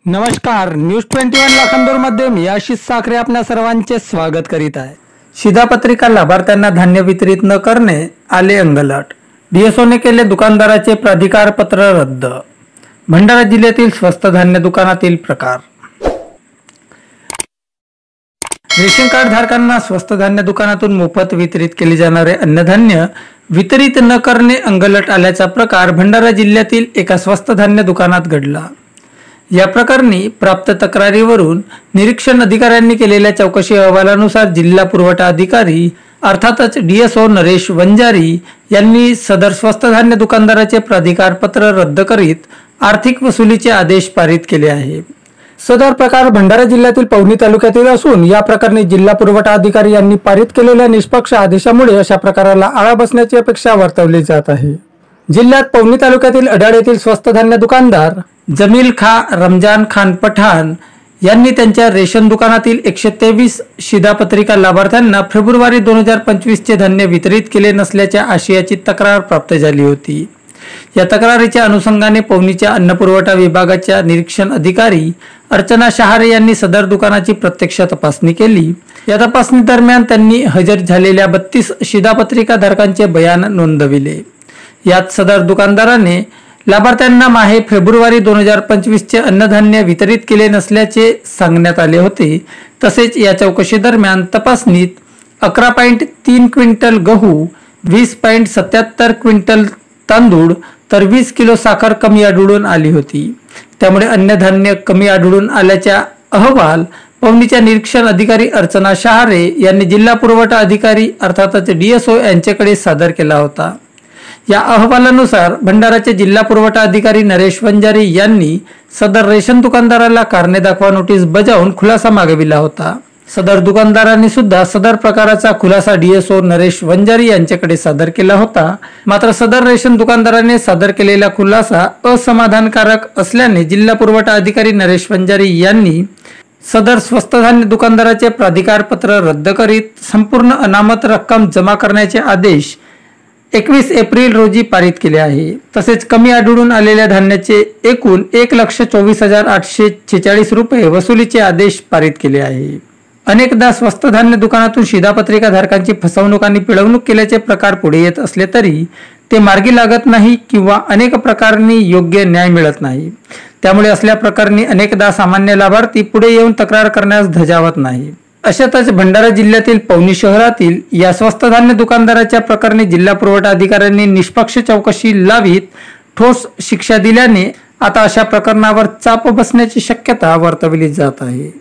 नमस्कार, न्यूज 21 लाखांदूरमध्ये मी आशिष साखरे आपल्या सर्वांचे स्वागत करीत आहे। शिधापत्रिका लाभार्थ्यांना धान्य वितरित न करणे आले अंगलट। डीएसओने केले दुकानदाराचे प्राधिकार पत्र रद्द। भंडारा जिल्ह्यातील स्वस्त धान्य दुकानातील प्रकार। रेशन कार्ड धारकांना स्वस्त धान्य दुकानातून मोफत वितरित केले जाणारे अन्नधान्य वितरित न करणे अंगलट आल्याचा प्रकार भंडारा जिल्ह्यातील एका स्वस्त धान्य दुकानात घडला। या प्रकरणी प्राप्त तक्रारीवरून निरीक्षण अधिकाऱ्यांनी केलेल्या चौकशी अहवालानुसार जिल्हा पुरवठा अधिकारी अर्थातच डीएसओ नरेश वंजारी यांनी सदर स्वस्त धान्य दुकानदाराचे प्राधिकार पत्र रद्द करीत आर्थिक वसुलीचे आदेश पारित केले आहे। सदर प्रकार भंडारा जिल्ह्यातील पवनी तालुक्यातील असून या प्रकरणी जिल्हा पुरवठा अधिकारी यांनी पारित केलेल्या निष्पक्ष आदेशामुळे अशा प्रकाराला आळा बसण्याची अपेक्षा वर्तवली जात आहे। जिल्ह्यात पवनी तालुक्यातील अडाळ येथील स्वस्त धान्य दुकानदार जमील खा रमजान खान पठाण यांनी त्यांच्या रेशन दुकानातील 123 शिधापत्रिका लाभार्थ्यांना फेब्रुवारी 2025 चे धान्य वितरित केले नसल्याच्या आशयाची तक्रार प्राप्त झाली होती। या तक्रारीच्या अनुषंगाने पवनीच्या अन्न पुरवठा विभागाच्या निरीक्षण अधिकारी अर्चना शहारे यांनी सदर दुकानाची प्रत्यक्ष तपासणी केली। या तपासणी दरम्यान त्यांनी हजर झालेल्या 32 शिधापत्रिका धारकांचे बयान नोंदविले। यात सदर दुकानदाराने लाभार्थ्यांना माहे फेब्रुवारी 2025 चे अन्नधान्य वितरित केले नसल्याचे सांगण्यात आले होते। तसेच या चौकशी दरम्यान तपासणीत 11.3 क्विंटल गहू, 20.77 क्विंटल तांदूळ तर 20 किलो साखर कमी आढळून आली होती। त्यामुळे अन्नधान्य कमी आढळून आल्याचा अहवाल पवनीच्या निरीक्षण अधिकारी अर्चना शहारे यांनी जिल्हा पुरवठा अधिकारी अर्थातच डीएसओ यांच्याकडे सादर केला होता। या अहवालानुसार भंडाराचे जिल्हा पुरवठा अधिकारी नरेश वंजारी यांनी सदर रेशन दुकानदाराला कारणे दाखवा नोटीस बजावून खुलासा मागविला होता। सदर दुकानदारांनी सुद्धा सदर प्रकाराचा खुलासा डीएसओ नरेश वंजारी यांच्याकडे सादर केला होता। मात्र सदर रेशन दुकानदाराने सादर केलेला खुलासा असमाधानकारक असल्याने जिल्हा पुरवठा अधिकारी नरेश वंजारी यांनी सदर स्वस्त धान्य दुकानदाराचे प्राधिकार पत्र रद्द करीत संपूर्ण अनामत रक्कम जमा करण्याचे आदेश 21 एप्रिल रोजी पारित केले आहे। तसेच कमी आढळून आलेल्या धान्याचे एकूण 1,24,846 रुपये वसुलीचे आदेश पारित केले आहे। अनेकदा स्वस्त धान्य दुकानातून शिधापत्रिका धारकांची फसवणूक आणि पिळवणूक केल्याचे प्रकार पुढे येत असले तरी ते मार्गी लागत नाही किंवा अनेक प्रकारांनी योग्य न्याय मिळत नाही। त्यामुळे असल्या प्रकरणी अनेकदा सामान्य लाभार्थी पुढे येऊन तक्रार करण्यास धजावत नाही। अशातच भंडारा जिल्ह्यातील पवनी शहरातील या स्वस्त धान्य दुकानदाराच्या प्रकरणी जिल्हा पुरवठा अधिकाऱ्यांनी निष्पक्ष चौकशी लावीत ठोस शिक्षा दिल्याने आता अशा प्रकरणावर चाप बसण्याची शक्यता वर्तवली जात आहे।